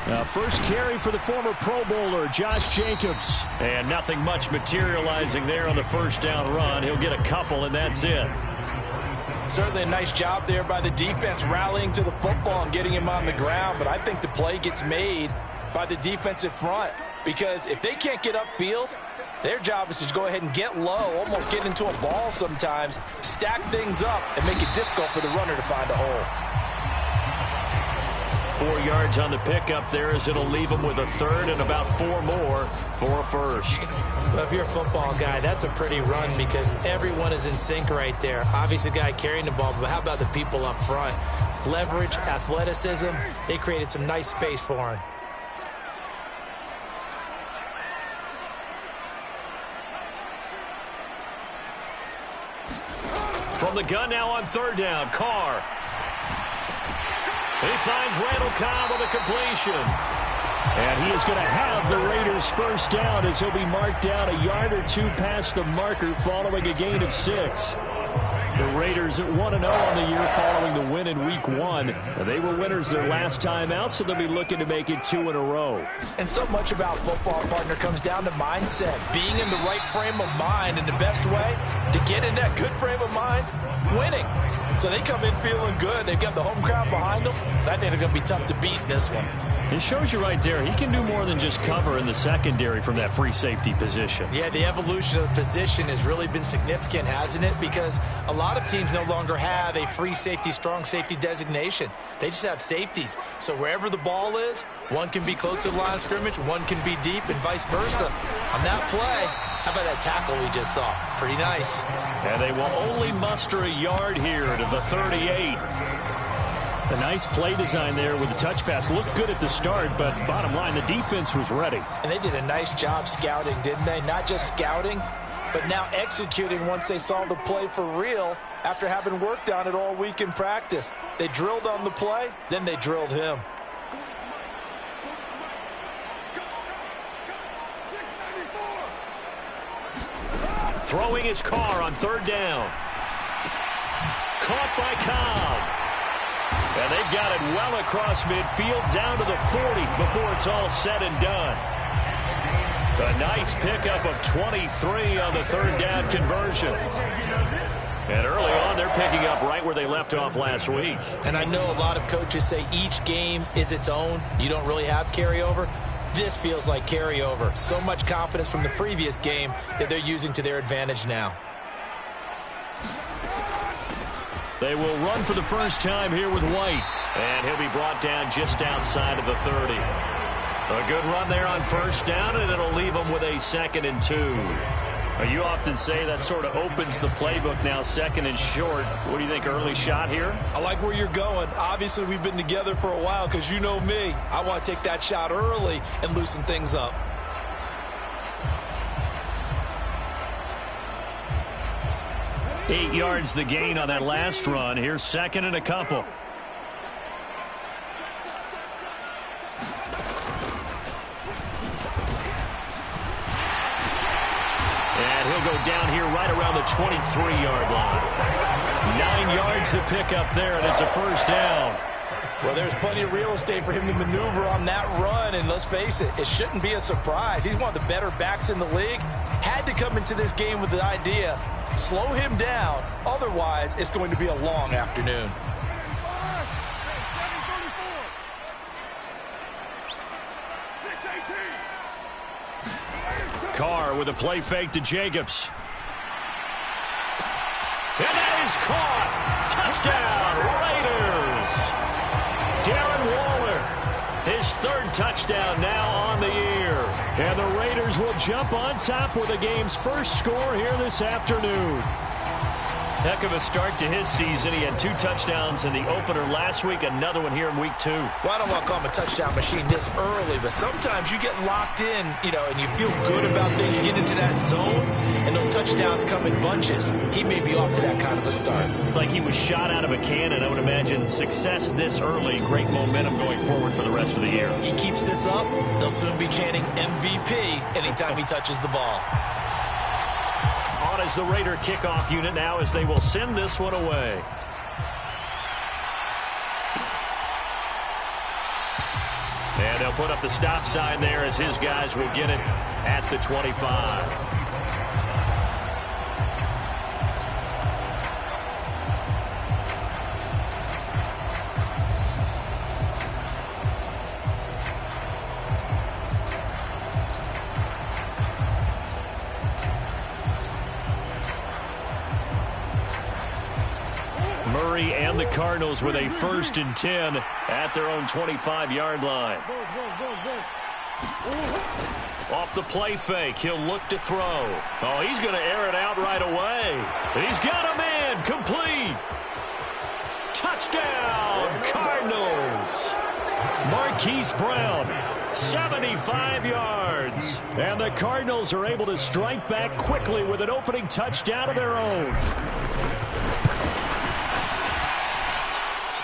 First carry for the former Pro Bowler, Josh Jacobs. And nothing much materializing there on the first down run. He'll get a couple, and that's it. Certainly a nice job there by the defense rallying to the football and getting him on the ground. But I think the play gets made by the defensive front, because if they can't get upfield, their job is to go ahead and get low, almost get into a ball sometimes, stack things up, and make it difficult for the runner to find a hole. 4 yards on the pickup there, as it'll leave him with a third and about 4 more for a first. Well, if you're a football guy, that's a pretty run because everyone is in sync right there. Obviously, the guy carrying the ball, but how about the people up front? Leverage, athleticism, they created some nice space for him. From the gun now on third down, Carr. He finds Randall Cobb with a completion. And he is going to have the Raiders first down as he'll be marked down a yard or two past the marker following a gain of 6. The Raiders at 1-0 on the year following the win in Week 1. They were winners their last time out, so they'll be looking to make it 2 in a row. And so much about football, partner, comes down to mindset. Being in the right frame of mind, and the best way to get in that good frame of mind, winning. So they come in feeling good. They've got the home crowd behind them. I think they're going to be tough to beat in this one. It shows you right there, he can do more than just cover in the secondary from that free safety position. Yeah, the evolution of the position has really been significant, hasn't it? Because a lot of teams no longer have a free safety, strong safety designation. They just have safeties. So wherever the ball is, one can be close to the line of scrimmage, one can be deep, and vice versa. On that play, how about that tackle we just saw? Pretty nice. And they will only muster a yard here to the 38. A nice play design there with the touch pass. Looked good at the start, but bottom line, the defense was ready. And they did a nice job scouting, didn't they? Not just scouting, but now executing once they saw the play for real after having worked on it all week in practice. They drilled on the play, then they drilled him. Throwing his Carr on third down. Caught by Cobb. And they've got it well across midfield down to the 40 before it's all said and done. A nice pickup of 23 on the third down conversion. And early on, they're picking up right where they left off last week. And I know a lot of coaches say each game is its own. You don't really have carryover. This feels like carryover. So much confidence from the previous game that they're using to their advantage now. They will run for the first time here with White. And he'll be brought down just outside of the 30. A good run there on first down, and it'll leave them with a 2nd and 2. You often say that sort of opens the playbook now, 2nd and short. What do you think, early shot here? I like where you're going. Obviously, we've been together for a while because you know me. I want to take that shot early and loosen things up. Eight yards the gain on that last run. Here's 2nd and a couple. And he'll go down here right around the 23-yard line. 9 yards to pick up there, and it's a first down. Well, there's plenty of real estate for him to maneuver on that run, and let's face it, it shouldn't be a surprise. He's one of the better backs in the league. Had to come into this game with the idea, slow him down, otherwise it's going to be a long afternoon. Carr with a play fake to Jacobs. And that is caught. Touchdown, Raiders. Darren Waller, his 3rd touchdown now on the year. And the Raiders will jump on top with the game's first score here this afternoon. Heck of a start to his season. He had 2 touchdowns in the opener last week, another one here in week 2. Well, I don't want to call him a touchdown machine this early, but sometimes you get locked in, and you feel good about things. You get into that zone, and those touchdowns come in bunches. He may be off to that kind of a start. It's like he was shot out of a cannon. I would imagine success this early, great momentum going forward for the rest of the year. He keeps this up, they'll soon be chanting MVP anytime he touches the ball. On as the Raider kickoff unit now as they will send this one away. And they'll put up the stop sign there as his guys will get it at the 25. Murray and the Cardinals with a 1st and 10 at their own 25-yard line. Off the play fake, he'll look to throw. Oh, he's going to air it out right away. He's got a man, complete. Touchdown, Cardinals. Marquise Brown, 75 yards. And the Cardinals are able to strike back quickly with an opening touchdown of their own.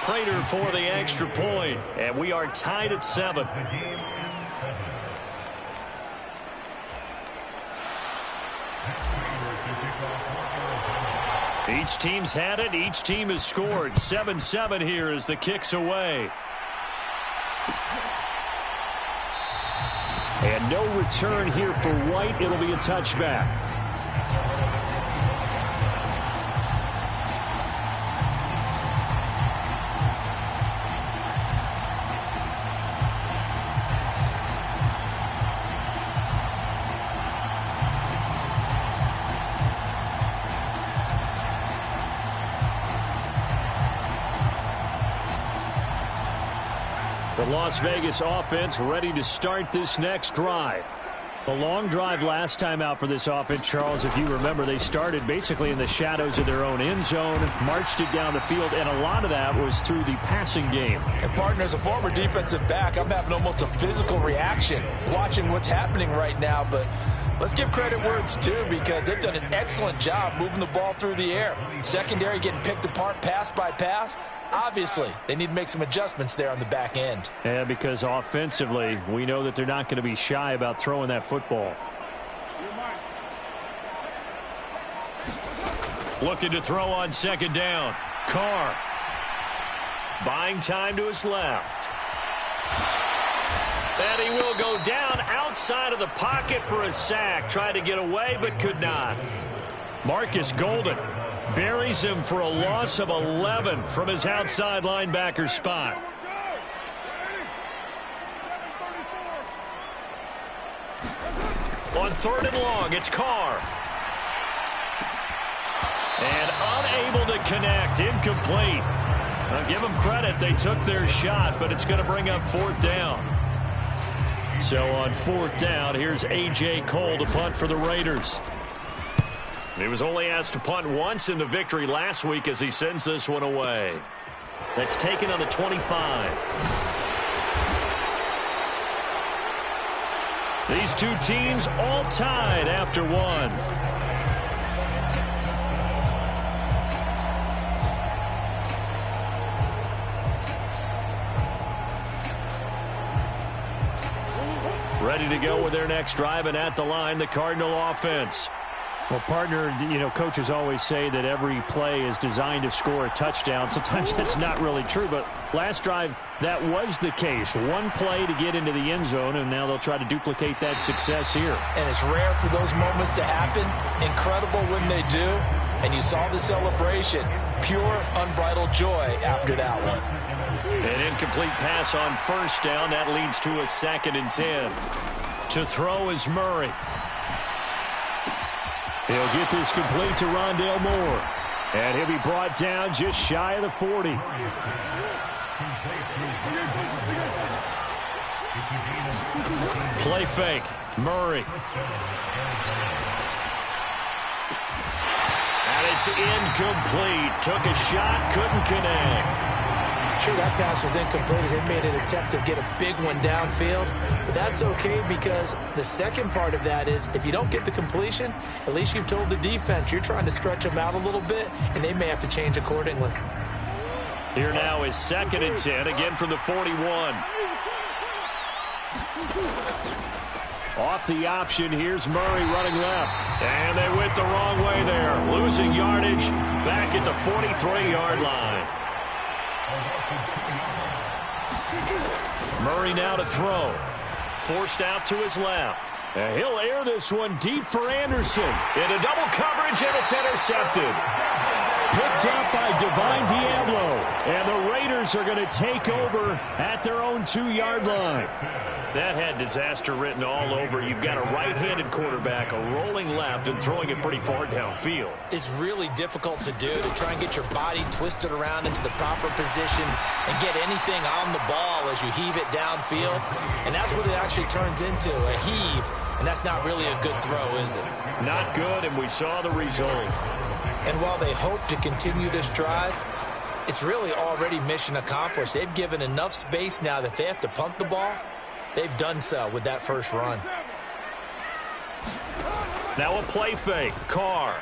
Prater for the extra point, and we are tied at 7. Each team's had it. Each team has scored. 7-7 here as the kick's away. And no return here for White. It'll be a touchback. The Las Vegas offense ready to start this next drive. The long drive last time out for this offense, Charles, if you remember, they started basically in the shadows of their own end zone, marched it down the field, and a lot of that was through the passing game. And partner, as a former defensive back, I'm having almost a physical reaction watching what's happening right now, but let's give credit where it's due because they've done an excellent job moving the ball through the air. Secondary getting picked apart pass by pass. Obviously, they need to make some adjustments there on the back end. Yeah, because offensively, we know that they're not going to be shy about throwing that football. Looking to throw on 2nd down. Carr. Buying time to his left. And he will go down outside of the pocket for a sack. Tried to get away, but could not. Marcus Golden buries him for a loss of 11 from his outside linebacker spot. On 3rd and long, it's Carr. And unable to connect, incomplete. I'll give them credit, they took their shot, but it's going to bring up 4th down. So on 4th down, here's A.J. Cole to punt for the Raiders. He was only asked to punt once in the victory last week as he sends this one away. That's taken on the 25. These two teams all tied after one. Ready to go with their next drive, and at the line, the Cardinal offense. Well, partner, you know, coaches always say that every play is designed to score a touchdown. Sometimes that's not really true, but last drive, that was the case. One play to get into the end zone, and now they'll try to duplicate that success here. And it's rare for those moments to happen. Incredible when they do. And you saw the celebration. Pure, unbridled joy after that one. An incomplete pass on 1st down. That leads to a 2nd and 10. To throw is Murray. He'll get this complete to Rondale Moore. And he'll be brought down just shy of the 40. Play fake. Murray. And it's incomplete. Took a shot, couldn't connect. Sure, that pass was incomplete as they made an attempt to get a big one downfield. But that's okay because the second part of that is if you don't get the completion, at least you've told the defense you're trying to stretch them out a little bit, and they may have to change accordingly. Here now is 2nd and 10, again from the 41. Off the option, here's Murray running left. And they went the wrong way there. Losing yardage back at the 43-yard line. Murray now to throw. Forced out to his left. And he'll air this one deep for Anderson. Into double coverage, and it's intercepted. Picked up by Divine Diablo. And the Raiders are going to take over at their own 2-yard line. That had disaster written all over. You've got a right-handed quarterback, a rolling left, and throwing it pretty far downfield. It's really difficult to do, to try and get your body twisted around into the proper position and get anything on the ball as you heave it downfield. And that's what it actually turns into, a heave. And that's not really a good throw, is it? Not good, and we saw the result. And while they hope to continue this drive, it's really already mission accomplished. They've given enough space now that if they have to punt the ball, they've done so with that first run. Now a play fake. Carr.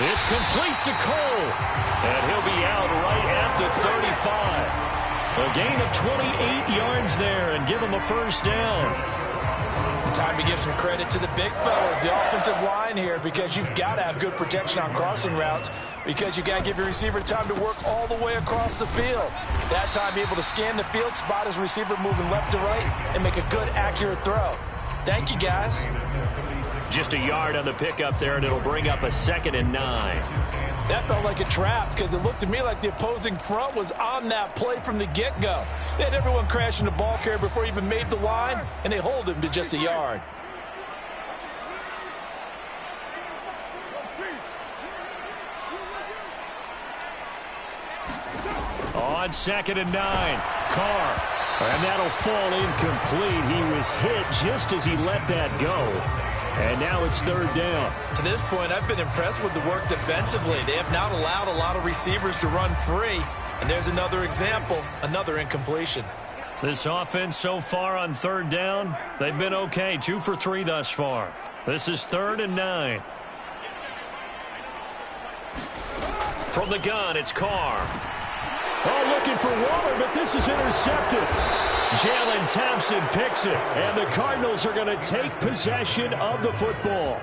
It's complete to Cole. And he'll be out right at the 35. A gain of 28 yards there and give him a first down. Time to give some credit to the big fellas, the offensive line here, because you've got to have good protection on crossing routes, because you've got to give your receiver time to work all the way across the field. That time, be able to scan the field, spot his receiver moving left to right, and make a good, accurate throw. Thank you, guys. Just a yard on the pickup there, and it'll bring up a 2nd and 9. That felt like a trap, because it looked to me like the opposing front was on that play from the get-go. They had everyone crashing the ball carrier before he even made the line, and they hold him to just a yard. On 2nd and 9, Carr. And that'll fall incomplete. He was hit just as he let that go. And now it's 3rd down. To this point, I've been impressed with the work defensively. They have not allowed a lot of receivers to run free. And there's another example, another incompletion. This offense so far on 3rd down, they've been okay. 2 for 3 thus far. This is 3rd and 9. From the gun, it's Carr. Oh, looking for Waller, but this is intercepted. Jalen Thompson picks it, and the Cardinals are going to take possession of the football.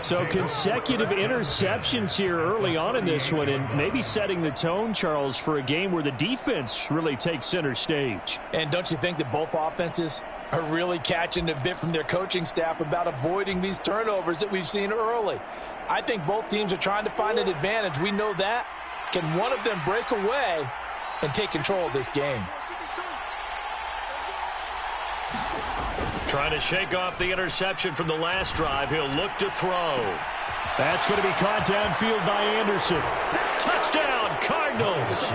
So consecutive interceptions here early on in this one, and maybe setting the tone, Charles, for a game where the defense really takes center stage. And don't you think that both offenses are really catching a bit from their coaching staff about avoiding these turnovers that we've seen early? I think both teams are trying to find an advantage. We know that. Can one of them break away and take control of this game? Trying to shake off the interception from the last drive. He'll look to throw. That's going to be caught downfield by Anderson. Touchdown, Cardinals.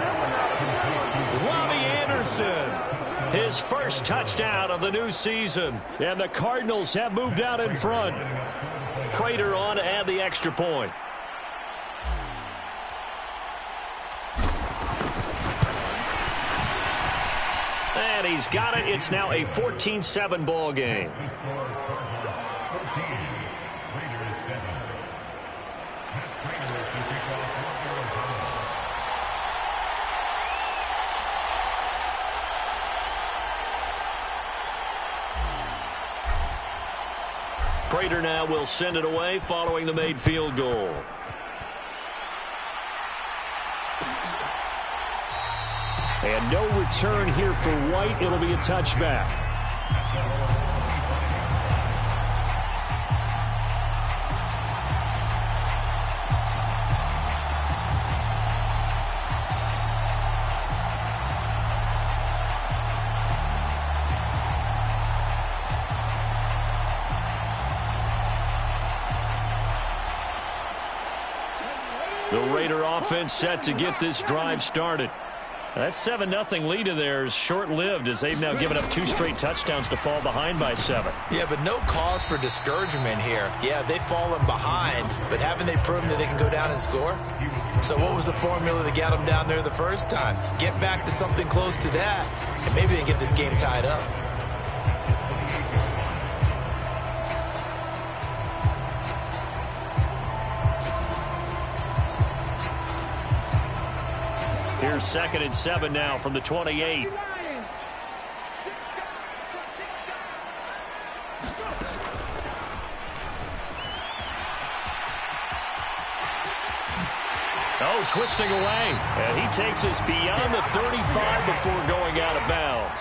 Robbie Anderson, his first touchdown of the new season. And the Cardinals have moved out in front. Prater on to add the extra point. And he's got it. It's now a 14-7 ball game. Prater now will send it away following the made field goal. And no return here for White. It'll be a touchback. The Raider offense set to get this drive started. That 7-0 lead of theirs short-lived as they've now given up 2 straight touchdowns to fall behind by 7. Yeah, but no cause for discouragement here. Yeah, they've fallen behind, but haven't they proven that they can go down and score? So what was the formula that got them down there the first time? Get back to something close to that, and maybe they can get this game tied up. Here's 2nd and 7 now from the 28. Oh, twisting away. And he takes us beyond the 35 before going out of bounds.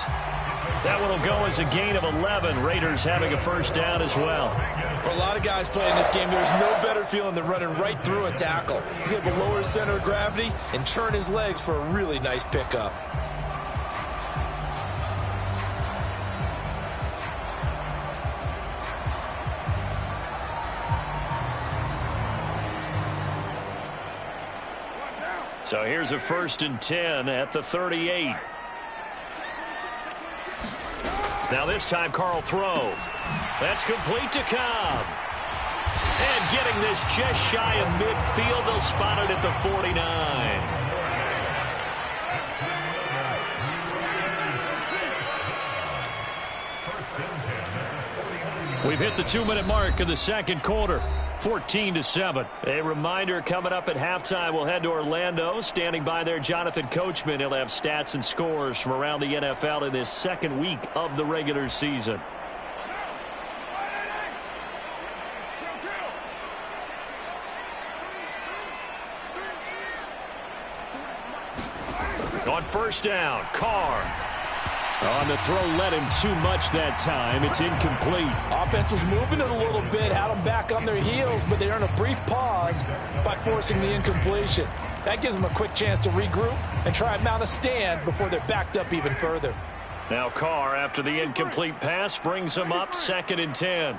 That one will go as a gain of 11. Raiders having a first down as well. For a lot of guys playing this game, there's no better feeling than running right through a tackle. He's able to lower his center of gravity and churn his legs for a really nice pickup. So here's a 1st and 10 at the 38. Now this time Carl throws. That's complete to Cobb. And getting this just shy of midfield, they'll spot it at the 49. We've hit the 2-minute mark of the second quarter. 14-7. A reminder coming up at halftime. We'll head to Orlando. Standing by there, Jonathan Coachman. He'll have stats and scores from around the NFL in this second week of the regular season. On first down, Carr. On the throw, led him too much that time. It's incomplete. Offense was moving it a little bit, had them back on their heels, but they earned a brief pause by forcing the incompletion. That gives them a quick chance to regroup and try and mount a stand before they're backed up even further. Now Carr, after the incomplete pass, brings him up 2nd and 10.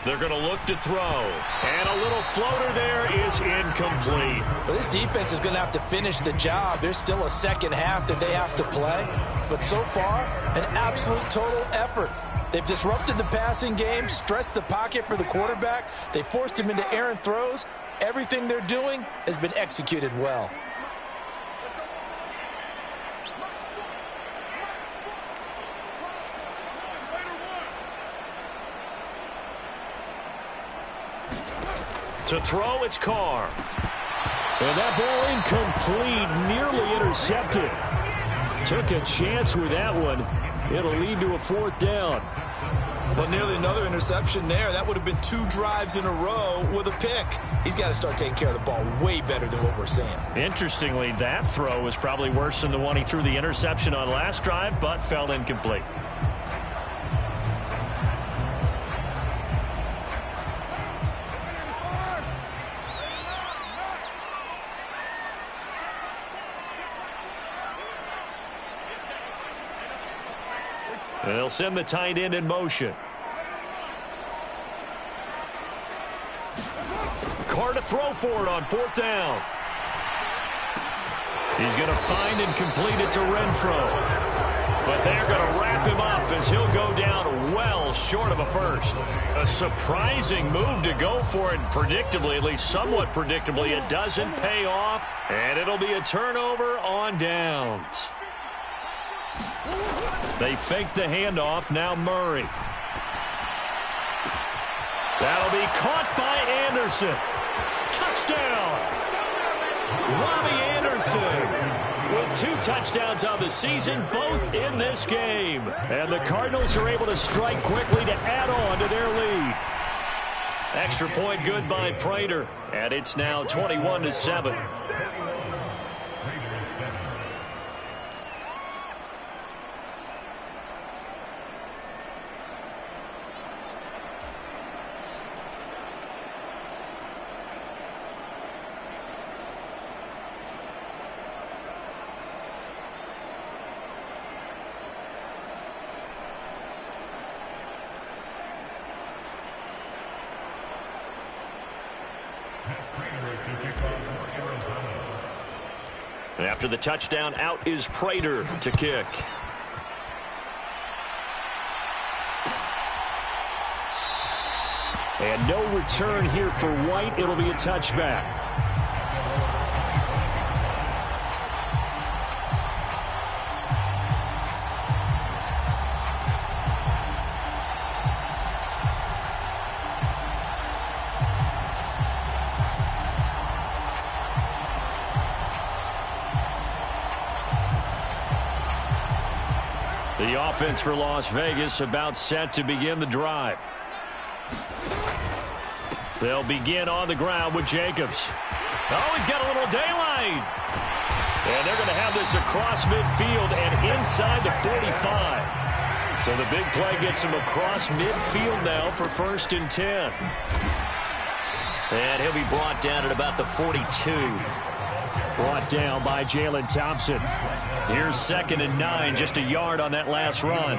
They're going to look to throw. And a little floater there is incomplete. Well, this defense is going to have to finish the job. There's still a second half that they have to play. But so far, an absolute total effort. They've disrupted the passing game, stressed the pocket for the quarterback. They forced him into errant throws. Everything they're doing has been executed well. To throw, it's Carr. And that ball incomplete, nearly intercepted. Took a chance with that one. It'll lead to a 4th down. Well, nearly another interception there. That would have been 2 drives in a row with a pick. He's got to start taking care of the ball way better than what we're seeing. Interestingly, that throw was probably worse than the one he threw the interception on last drive, but fell incomplete. They'll send the tight end in motion. Carr to throw for it on 4th down. He's going to find and complete it to Renfro. But they're going to wrap him up as he'll go down well short of a first. A surprising move to go for it, predictably, at least somewhat predictably. It doesn't pay off, and it'll be a turnover on downs. They fake the handoff. Now Murray. That'll be caught by Anderson. Touchdown. Robbie Anderson with 2 touchdowns on the season, both in this game. And the Cardinals are able to strike quickly to add on to their lead. Extra point good by Prater. And it's now 21-7. After the touchdown, out is Prater to kick. And no return here for White. It'll be a touchback. The offense for Las Vegas about set to begin the drive. They'll begin on the ground with Jacobs. Oh, he's got a little daylight. And they're going to have this across midfield and inside the 45. So the big play gets him across midfield now for 1st and 10. And he'll be brought down at about the 42. Brought down by Jalen Thompson. Here's 2nd and 9, just a yard on that last run.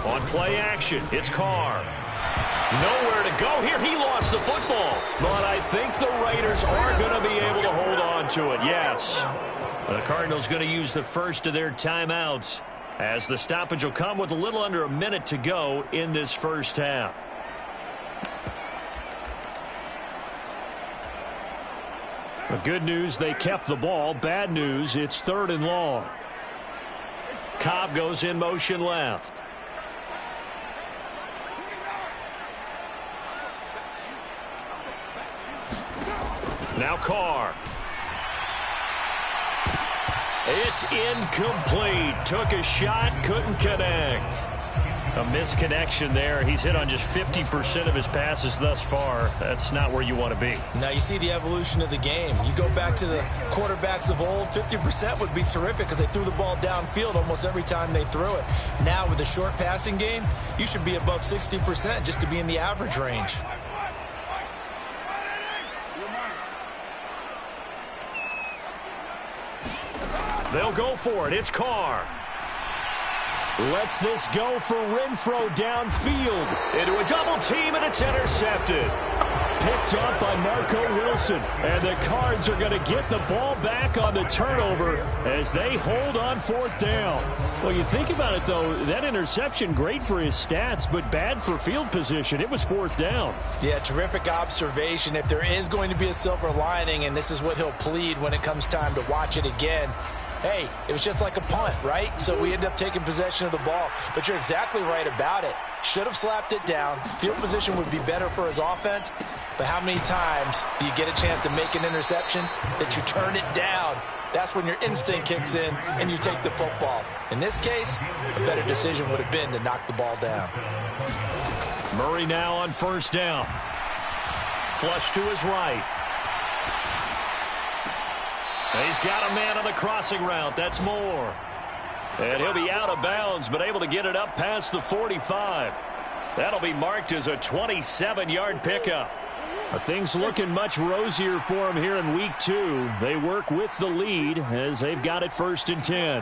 On play action, it's Carr. Nowhere to go here. He lost the football. But I think the Raiders are going to be able to hold on to it, yes. The Cardinals going to use the first of their timeouts as the stoppage will come with a little under a minute to go in this first half. The good news, they kept the ball. Bad news, it's 3rd and long. Cobb goes in motion left. Now Carr. It's incomplete. Took a shot, couldn't connect. A misconnection there. He's hit on just 50% of his passes thus far. That's not where you want to be. Now you see the evolution of the game. You go back to the quarterbacks of old, 50% would be terrific because they threw the ball downfield almost every time they threw it. Now with the short passing game, you should be above 60% just to be in the average range. They'll go for it. It's Carr. Lets this go for Renfro downfield. Into a double team, and it's intercepted. Picked up by Marco Wilson. And the Cards are going to get the ball back on the turnover as they hold on 4th down. Well, you think about it, though, that interception, great for his stats, but bad for field position. It was 4th down. Yeah, terrific observation. If there is going to be a silver lining, and this is what he'll plead when it comes time to watch it again, hey, it was just like a punt, right? So we end up taking possession of the ball. But you're exactly right about it. Should have slapped it down. Field position would be better for his offense. But how many times do you get a chance to make an interception that you turn it down? That's when your instinct kicks in and you take the football. In this case, a better decision would have been to knock the ball down. Murray now on 1st down. Flush to his right. He's got a man on the crossing route. That's Moore. And he'll be out of bounds, but able to get it up past the 45. That'll be marked as a 27-yard pickup. Things looking much rosier for him here in week 2. They work with the lead as they've got it 1st and 10.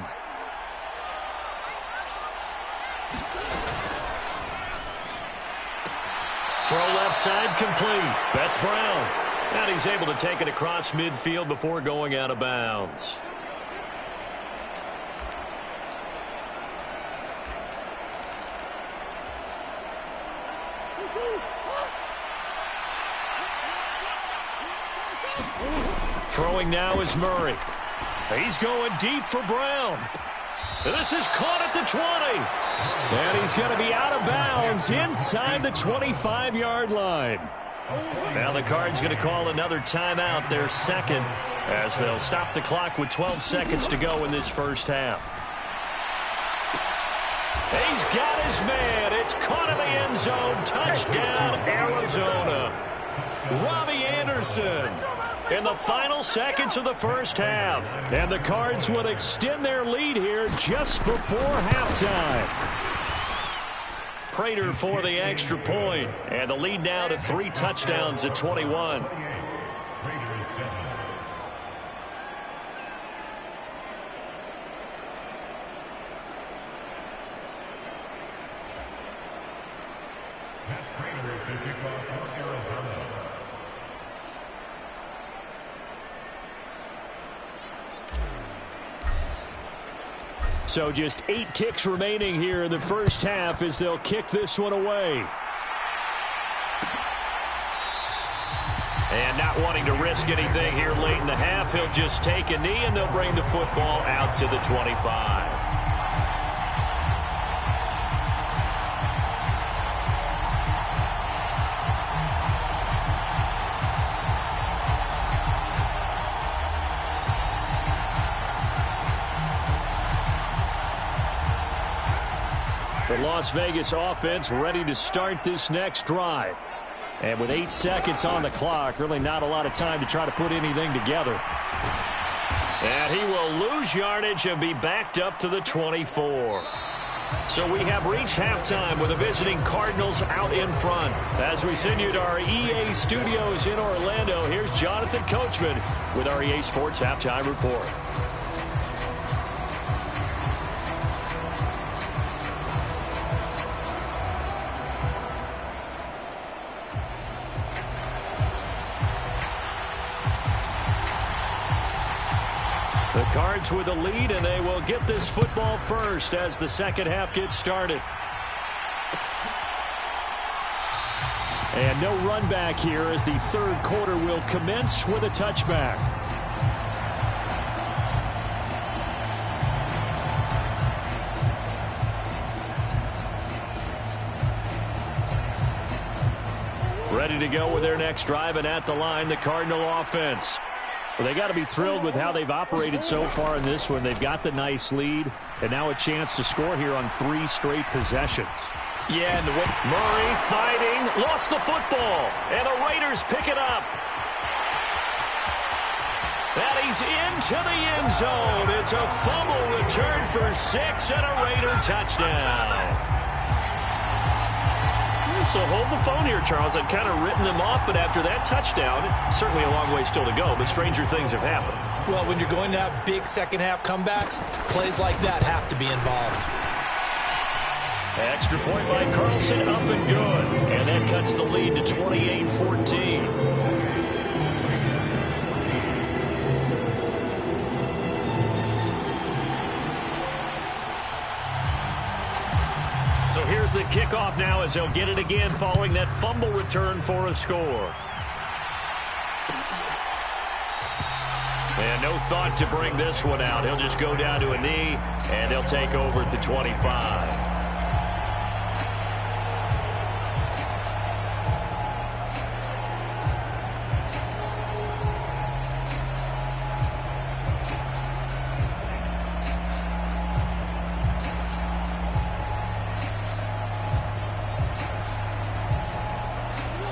Throw left side complete. That's Brown. And he's able to take it across midfield before going out of bounds. Throwing now is Murray. He's going deep for Brown. This is caught at the 20. And he's going to be out of bounds inside the 25-yard line. Now the Cards going to call another timeout, their 2nd, as they'll stop the clock with 12 seconds to go in this first half. He's got his man. It's caught in the end zone. Touchdown, Arizona. Robbie Anderson in the final seconds of the first half. And the Cards would extend their lead here just before halftime. Prater for the extra point, and the lead now to 3 touchdowns at 21. So just 8 ticks remaining here in the first half as they'll kick this one away. And not wanting to risk anything here late in the half, he'll just take a knee and they'll bring the football out to the 25. The Las Vegas offense ready to start this next drive. And with 8 seconds on the clock, really not a lot of time to try to put anything together. And he will lose yardage and be backed up to the 24. So we have reached halftime with the visiting Cardinals out in front. As we send you to our EA studios in Orlando, here's Jonathan Coachman with our EA Sports Halftime Report. The Cards with a lead, and they will get this football first as the second half gets started. And no run back here as the third quarter will commence with a touchback. Ready to go with their next drive, and at the line, the Cardinal offense. Well, they got to be thrilled with how they've operated so far in this one. They've got the nice lead, and now a chance to score here on 3 straight possessions. Yeah, and Murray fighting, lost the football, and the Raiders pick it up. And he's into the end zone. It's a fumble return for 6 and a Raider touchdown. So hold the phone here, Charles. I'd kind of written them off, but after that touchdown, certainly a long way still to go, but stranger things have happened. Well, when you're going to have big second-half comebacks, plays like that have to be involved. Extra point by Carlson, up and good. And that cuts the lead to 28-14. So here's the kickoff now as they'll get it again following that fumble return for a score. And no thought to bring this one out. He'll just go down to a knee, and they'll take over at the 25.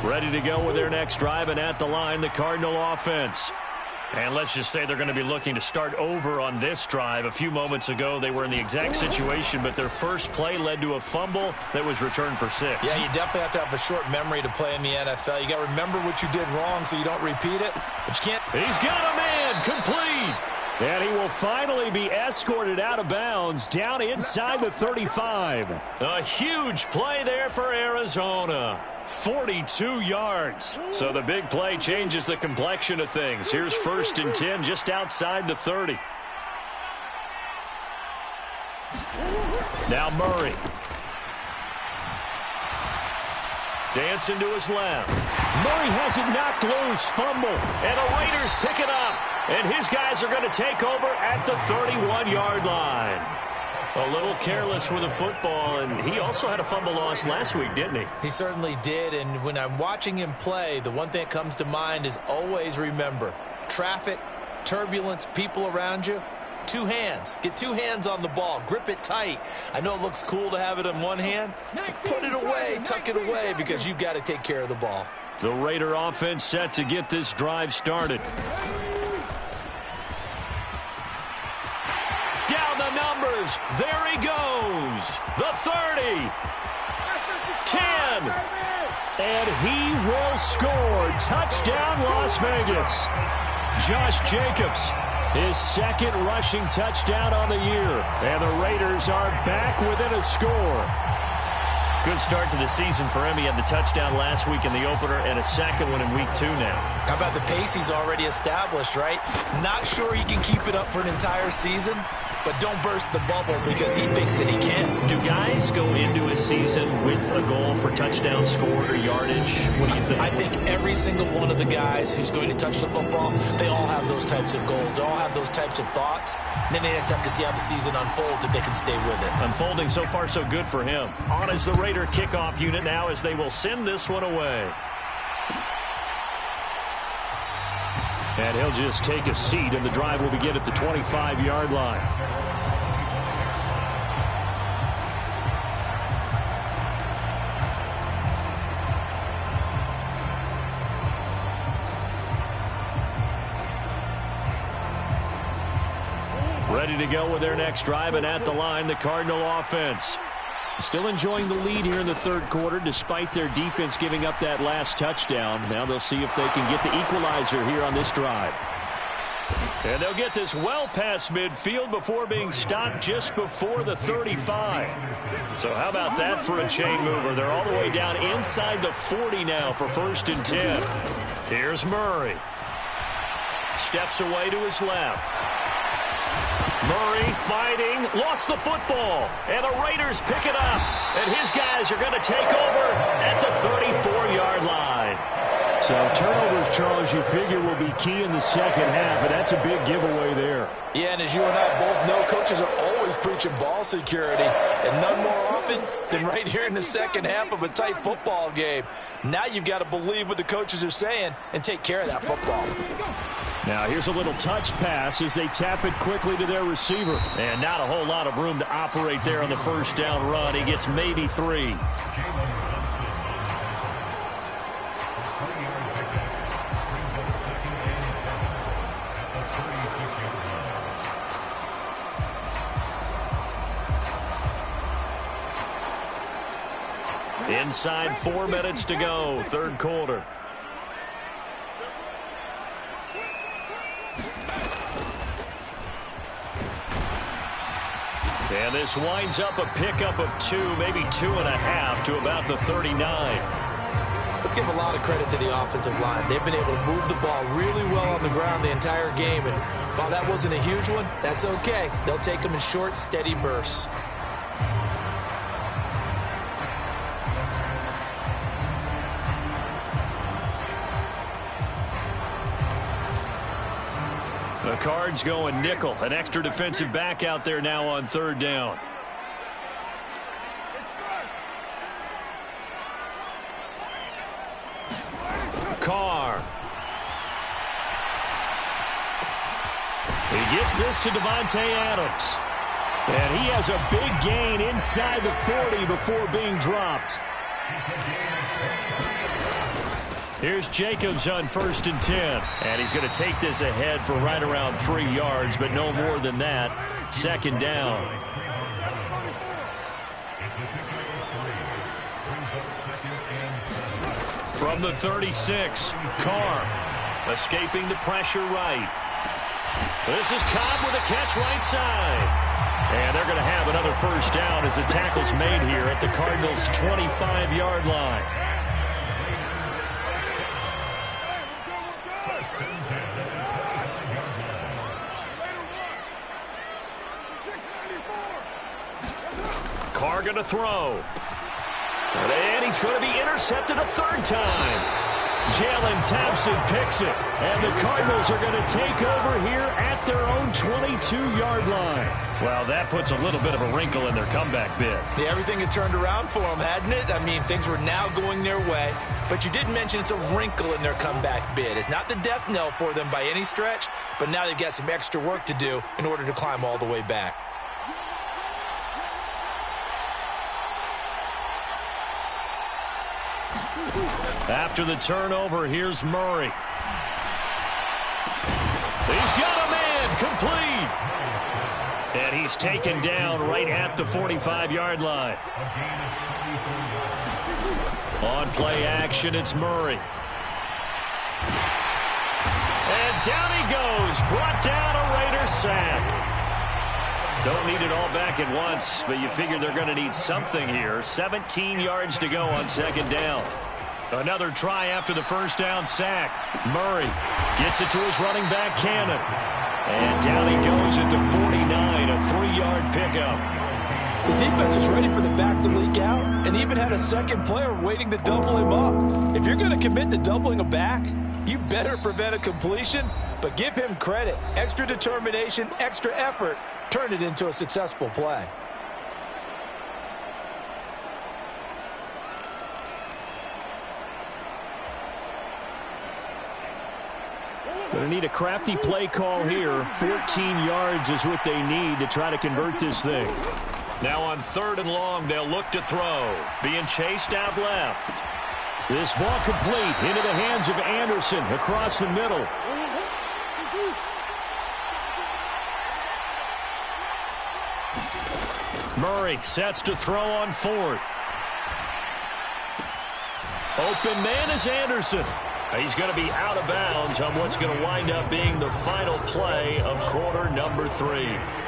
Ready to go with their next drive, and at the line, the Cardinal offense. And let's just say they're going to be looking to start over on this drive. A few moments ago, they were in the exact situation, but their first play led to a fumble that was returned for 6. Yeah, you definitely have to have a short memory to play in the NFL. You got to remember what you did wrong so you don't repeat it, but you can't. He's got a man, complete. And he will finally be escorted out of bounds down inside the 35. A huge play there for Arizona. 42 yards. So the big play changes the complexion of things. Here's 1st and 10 just outside the 30. Now Murray. Dancing to his left. Murray has it knocked loose. Fumble. And the Raiders pick it up. And his guys are going to take over at the 31-yard line. A little careless with the football, and he also had a fumble loss last week, didn't he? He certainly did, and when I'm watching him play, the one thing that comes to mind is always remember, traffic, turbulence, people around you, 2 hands. Get 2 hands on the ball. Grip it tight. I know it looks cool to have it in one hand, but put it away, tuck it away, because you've got to take care of the ball. The Raider offense set to get this drive started. Down the numbers. There he goes. The 30. 10. And he will score. Touchdown, Las Vegas. Josh Jacobs, his 2nd rushing touchdown on the year. And the Raiders are back within a score. Good start to the season for him. He had the touchdown last week in the opener and a 2nd one in week 2 now. How about the pace he's already established, right? Not sure he can keep it up for an entire season, but don't burst the bubble because he thinks that he can. Do guys go into a season with a goal for touchdown scored or yardage? What do you think? I think every single one of the guys who's going to touch the football, they all have those types of goals. They all have those types of thoughts. And then they just have to see how the season unfolds if they can stay with it. Unfolding so far so good for him. On is the Raider kickoff unit now as they will send this one away. And he'll just take a seat, and the drive will begin at the 25-yard line. Ready to go with their next drive, and at the line, the Cardinal offense. Still enjoying the lead here in the third quarter, despite their defense giving up that last touchdown. Now they'll see if they can get the equalizer here on this drive. And they'll get this well past midfield before being stopped just before the 35. So how about that for a chain mover? They're all the way down inside the 40 now for 1st and 10. Here's Murray. Steps away to his left. Murray fighting, lost the football, and the Raiders pick it up. And his guys are going to take over at the 34-yard line. So turnovers, Charles, you figure will be key in the second half, and that's a big giveaway there. Yeah, and as you and I both know, coaches are always preaching ball security, and none more often than right here in the second half of a tight football game. Now you've got to believe what the coaches are saying and take care of that football. Now here's a little touch pass as they tap it quickly to their receiver. And not a whole lot of room to operate there on the first down run. He gets maybe 3. Inside 4 minutes to go, third quarter. And this winds up a pickup of 2, maybe 2.5 to about the 39. Let's give a lot of credit to the offensive line. They've been able to move the ball really well on the ground the entire game. And while that wasn't a huge one, that's okay. They'll take them in short, steady bursts. The Cards going nickel. An extra defensive back out there now on third down. Carr. He gets this to Devontae Adams. And he has a big gain inside the 40 before being dropped. Here's Jacobs on 1st and 10. And he's going to take this ahead for right around 3 yards, but no more than that. Second down. From the 36, Carr escaping the pressure right. This is Cobb with a catch right side. And they're going to have another first down as the tackle's made here at the Cardinals' 25-yard line. Carr going to throw. And he's going to be intercepted a third time. Jalen Thompson picks it. And the Cardinals are going to take over here at their own 22-yard line. Well, that puts a little bit of a wrinkle in their comeback bid. Yeah, everything had turned around for them, hadn't it? I mean, things were now going their way. But you did mention it's a wrinkle in their comeback bid. It's not the death knell for them by any stretch, but now they've got some extra work to do in order to climb all the way back. After the turnover, here's Murray. He's got a man complete. And he's taken down right at the 45-yard line. On play action, it's Murray. And down he goes. Brought down a Raider sack. Don't need it all back at once, but you figure they're going to need something here. 17 yards to go on second down. Another try after the first down sack. Murray gets it to his running back, Cannon. And down he goes at the 49, a 3-yard pickup. The defense was ready for the back to leak out and even had a second player waiting to double him up. If you're going to commit to doubling a back, you better prevent a completion, but give him credit. Extra determination, extra effort, turned it into a successful play. Going to need a crafty play call here. 14 yards is what they need to try to convert this thing. Now on 3rd and long, they'll look to throw. Being chased out left. This ball complete into the hands of Anderson across the middle. Murray sets to throw on fourth. Open man is Anderson. He's going to be out of bounds on what's going to wind up being the final play of quarter number 3.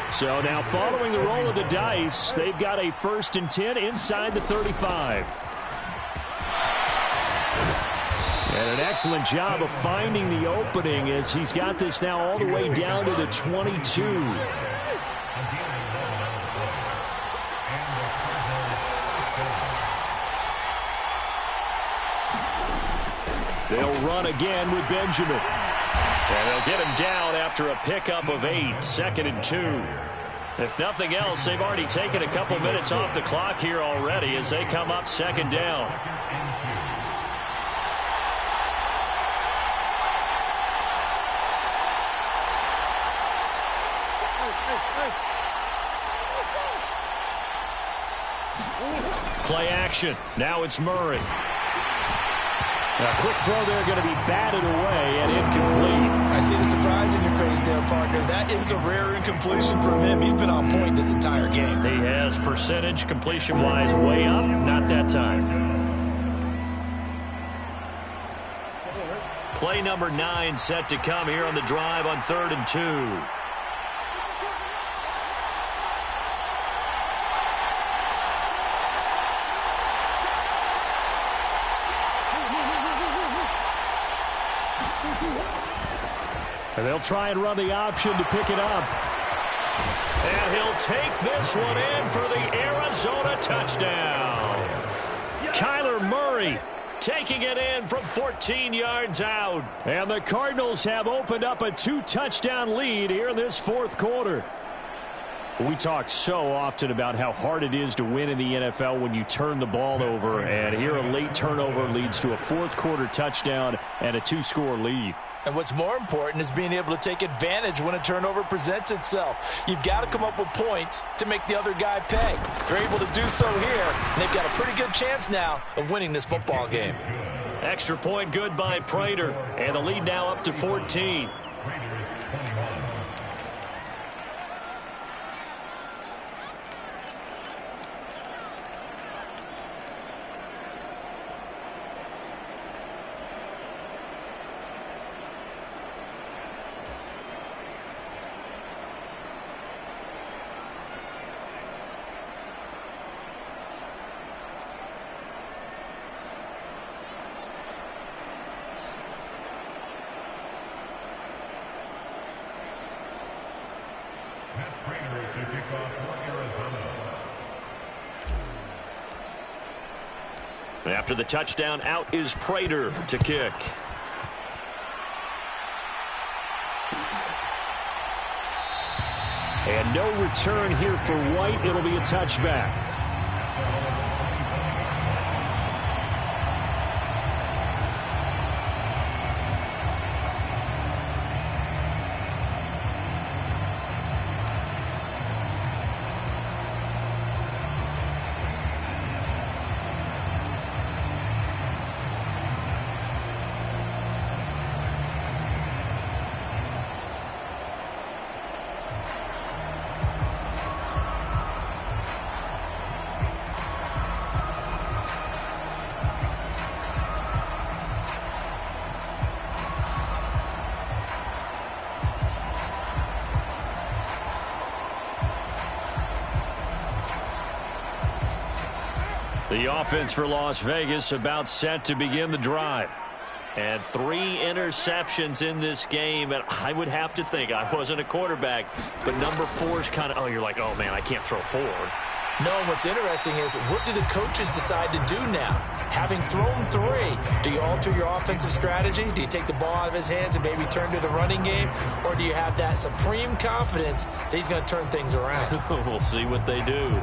So now following the roll of the dice, they've got a 1st and 10 inside the 35. And an excellent job of finding the opening as he's got this now all the way down to the 22. They'll run again with Benjamin. And they'll get him down after a pickup of 8, 2nd and 2. If nothing else, they've already taken a couple minutes off the clock here already as they come up 2nd down. Play action. Now it's Murray. A quick throw there going to be batted away and incomplete. I see the surprise in your face there, partner. That is a rare incompletion from him. He's been on point this entire game. He has percentage completion-wise way up. Not that time. Play number 9 set to come here on the drive on 3rd and 2. And they'll try and run the option to pick it up. And he'll take this one in for the Arizona touchdown. Kyler Murray taking it in from 14 yards out. And the Cardinals have opened up a 2-touchdown lead here in this 4th quarter. We talk so often about how hard it is to win in the NFL when you turn the ball over. And here a late turnover leads to a 4th quarter touchdown and a 2-score lead. And what's more important is being able to take advantage when a turnover presents itself. You've got to come up with points to make the other guy pay. They're able to do so here, and they've got a pretty good chance now of winning this football game. Extra point good by Prater, and the lead now up to 14. After the touchdown, out is Prater to kick. And no return here for White. It'll be a touchback. The offense for Las Vegas about set to begin the drive. And 3 interceptions in this game. And I would have to think, I wasn't a quarterback, but number 4 is kind of, oh, you're like, oh, man, I can't throw 4. No, what's interesting is what do the coaches decide to do now? Having thrown 3, do you alter your offensive strategy? Do you take the ball out of his hands and maybe turn to the running game? Or do you have that supreme confidence that he's going to turn things around? We'll see what they do.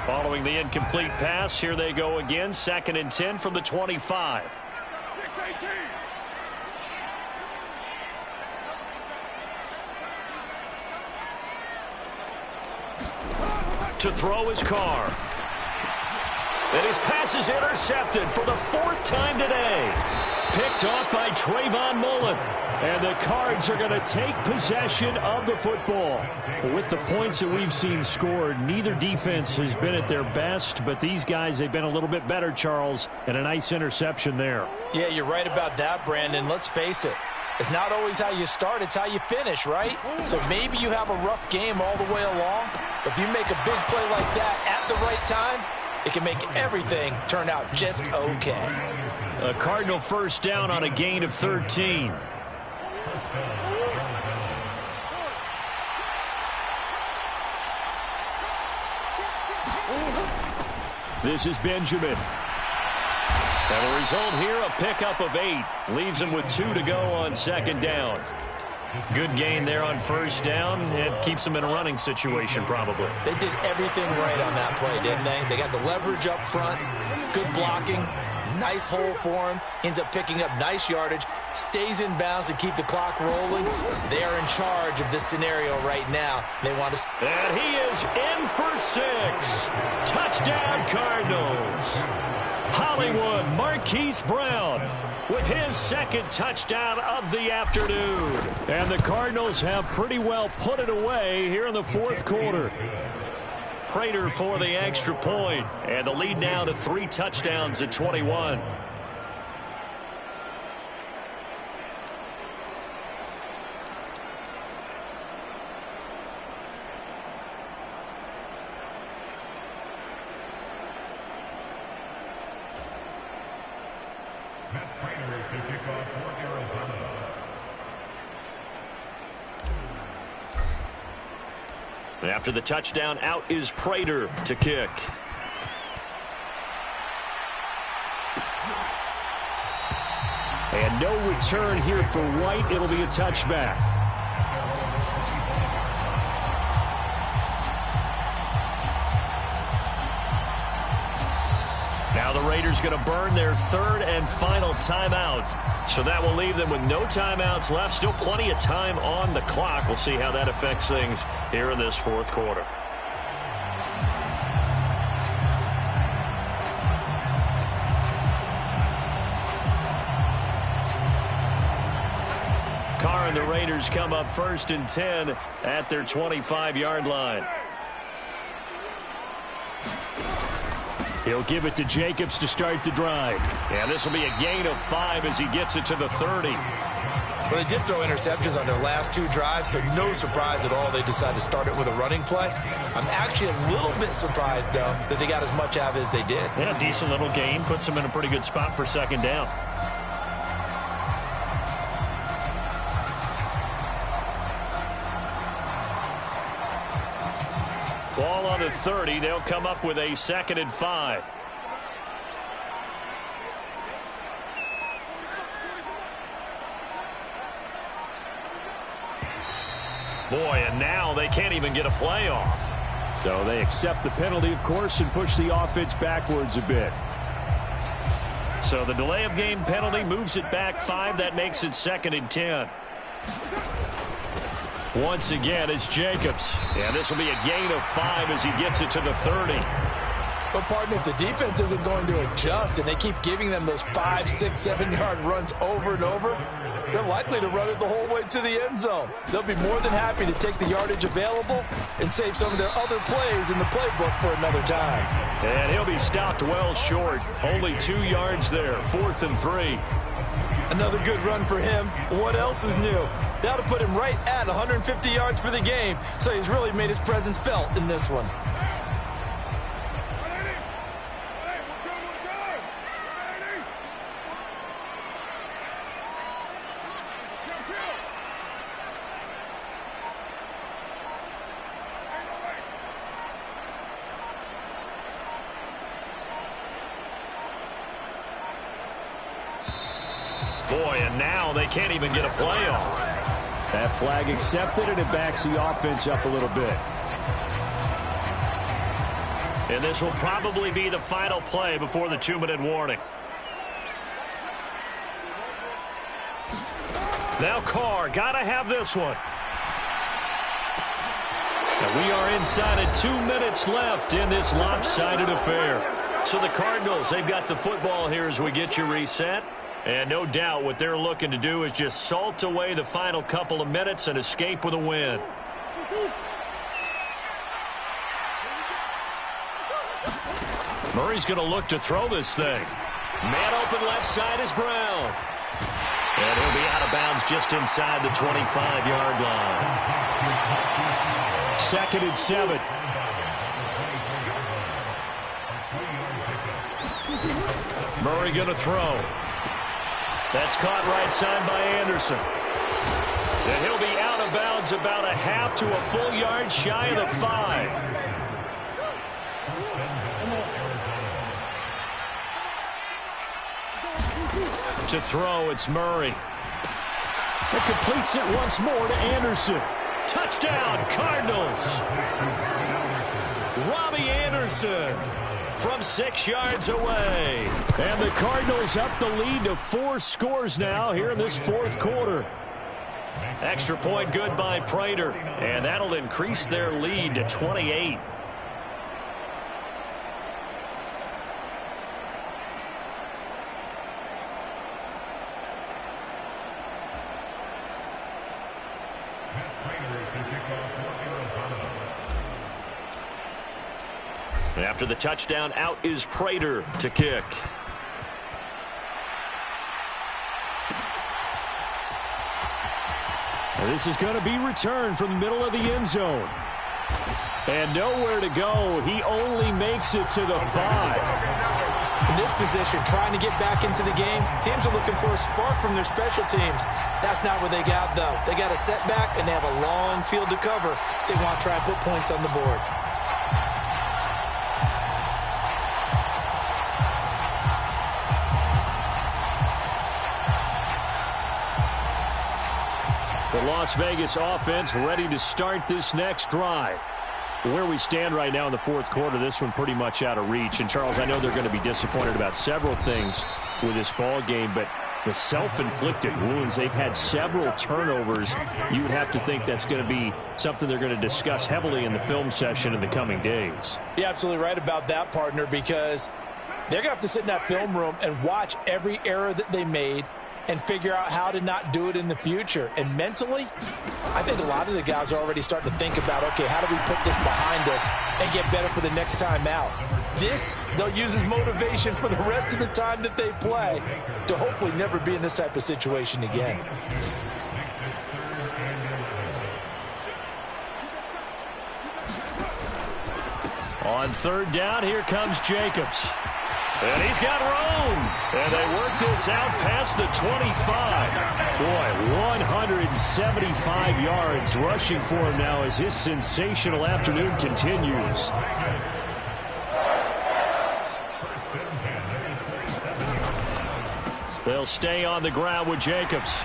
Following the incomplete pass, here they go again. 2nd and 10 from the 25. To throw his Carr. And his pass is intercepted for the 4th time today. Picked off by Trayvon Mullen. And the Cards are going to take possession of the football. But with the points that we've seen scored, neither defense has been at their best. But these guys, they've been a little bit better, Charles, and a nice interception there. Yeah, you're right about that, Brandon. Let's face it. It's not always how you start, it's how you finish, right? So maybe you have a rough game all the way along. But if you make a big play like that at the right time, it can make everything turn out just okay. A Cardinal first down on a gain of 13. This is Benjamin. And the result here, a pickup of 8. Leaves him with 2 to go on second down. Good gain there on first down. It keeps them in a running situation, probably. They did everything right on that play, didn't they? They got the leverage up front, good blocking, nice hole for him, ends up picking up nice yardage, stays in bounds to keep the clock rolling. They are in charge of this scenario right now. They want to... And he is in for 6. Touchdown, Cardinals. Hollywood Marquise Brown with his second touchdown of the afternoon. And the Cardinals have pretty well put it away here in the fourth quarter. Prater for the extra point, and the lead now to 3 touchdowns at 21. After the touchdown, out is Prater to kick. And no return here for White. It'll be a touchback. Now the Raiders going to burn their third and final timeout. So that will leave them with no timeouts left. Still plenty of time on the clock. We'll see how that affects things here in this fourth quarter. Carr and the Raiders come up first and 10 at their 25-yard line. He'll give it to Jacobs to start the drive. And this will be a gain of 5 as he gets it to the 30. Well, they did throw interceptions on their last 2 drives, so no surprise at all they decided to start it with a running play. I'm actually a little bit surprised, though, that they got as much out of it as they did. Yeah, decent little gain. Puts them in a pretty good spot for second down. Ball on the 30. They'll come up with a 2nd and 5. Boy, and now they can't even get a play off. So they accept the penalty, of course, and push the offense backwards a bit. So the delay of game penalty moves it back 5. That makes it 2nd and 10. Once again, it's Jacobs. And this will be a gain of 5 as he gets it to the 30. But, partner, if the defense isn't going to adjust and they keep giving them those 5, 6, 7-yard runs over and over, they're likely to run it the whole way to the end zone. They'll be more than happy to take the yardage available and save some of their other plays in the playbook for another time. And he'll be stopped well short. Only 2 yards there. 4th and 3. Another good run for him. What else is new? That'll put him right at 150 yards for the game, so he's really made his presence felt in this one. Boy, and now they can't even get a play off. That flag accepted, and it backs the offense up a little bit. And this will probably be the final play before the 2-minute warning. Now Carr, gotta have this one. And we are inside of 2 minutes left in this lopsided affair. So the Cardinals, they've got the football here as we get you reset. And no doubt what they're looking to do is just salt away the final couple of minutes and escape with a win. Murray's going to look to throw this thing. Man open left side is Brown. And he'll be out of bounds just inside the 25-yard line. 2nd and 7. Murray going to throw. That's caught right side by Anderson. And he'll be out of bounds about a half to a full yard shy of the 5. To throw, it's Murray. It completes it once more to Anderson. Touchdown, Cardinals. Robbie Anderson from 6 yards away. And the Cardinals up the lead to 4 scores now here in this 4th quarter. Extra point good by Prater. And that'll increase their lead to 28. After the touchdown, out is Prater to kick. And this is going to be returned from the middle of the end zone. And nowhere to go. He only makes it to the 5. In this position, trying to get back into the game, teams are looking for a spark from their special teams. That's not what they got, though. They got a setback, and they have a long field to cover if they want to try and put points on the board. The Las Vegas offense ready to start this next drive. Where we stand right now in the 4th quarter, this one pretty much out of reach. And, Charles, I know they're going to be disappointed about several things with this ball game, but the self-inflicted wounds, they've had several turnovers. You would have to think that's going to be something they're going to discuss heavily in the film session in the coming days. You're absolutely right about that, partner, because they're going to have to sit in that film room and watch every error that they made and figure out how to not do it in the future. And mentally, I think a lot of the guys are already starting to think about, okay, how do we put this behind us and get better for the next time out? This, they'll use as motivation for the rest of the time that they play to hopefully never be in this type of situation again. On 3rd down, here comes Jacobs. And he's got room. And they work this out past the 25. Boy, 175 yards rushing for him now as his sensational afternoon continues. They'll stay on the ground with Jacobs.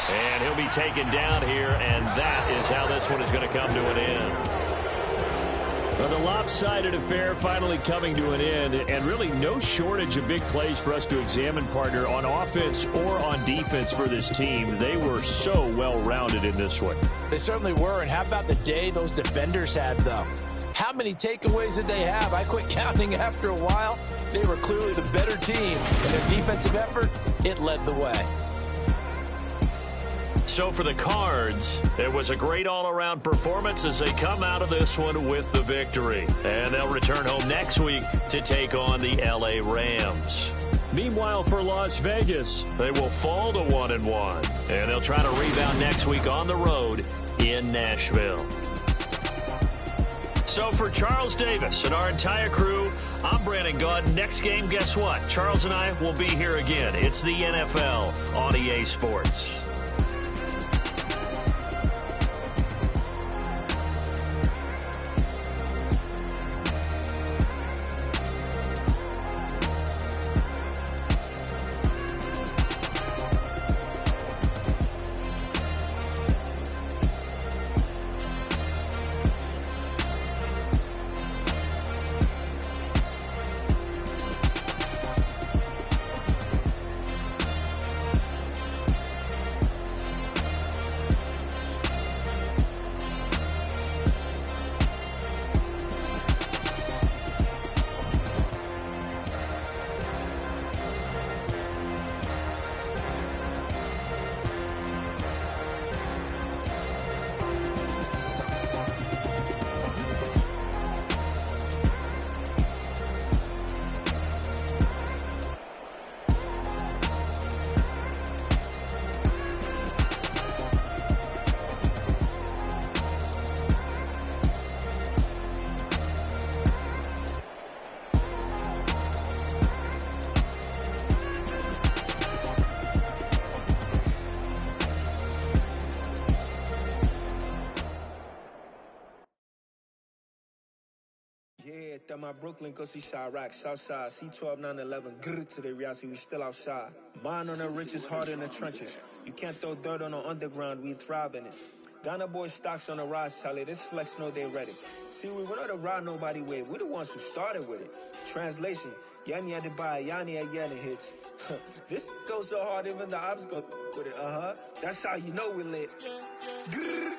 And he'll be taken down here, and that is how this one is going to come to an end. Well, the lopsided affair finally coming to an end, and really no shortage of big plays for us to examine, partner, on offense or on defense for this team. They were so well-rounded in this one. They certainly were, and how about the day those defenders had, though? How many takeaways did they have? I quit counting after a while. They were clearly the better team, and their defensive effort, it led the way. So for the Cards, it was a great all-around performance as they come out of this one with the victory. And they'll return home next week to take on the LA Rams. Meanwhile, for Las Vegas, they will fall to 1-1. And they'll try to rebound next week on the road in Nashville. So for Charles Davis and our entire crew, I'm Brandon Gaudin. Next game, guess what? Charles and I will be here again. It's the NFL on EA Sports. looked at my Brooklyn, cause he Chirac, Southside, C12, 911, grrr to the Riasi, we still outside. Mine on the richest, heart in the trenches. You can't throw dirt on the underground, we thrive in it. Ghana boys stocks on the rise, Charlie, this flex know they ready. See, we were not to ride nobody with, we the ones who started with it. Translation, Yanni had to buy, Yanni had Yanni hits. This goes so hard, even the ops go with it, that's how you know we lit. Grrr.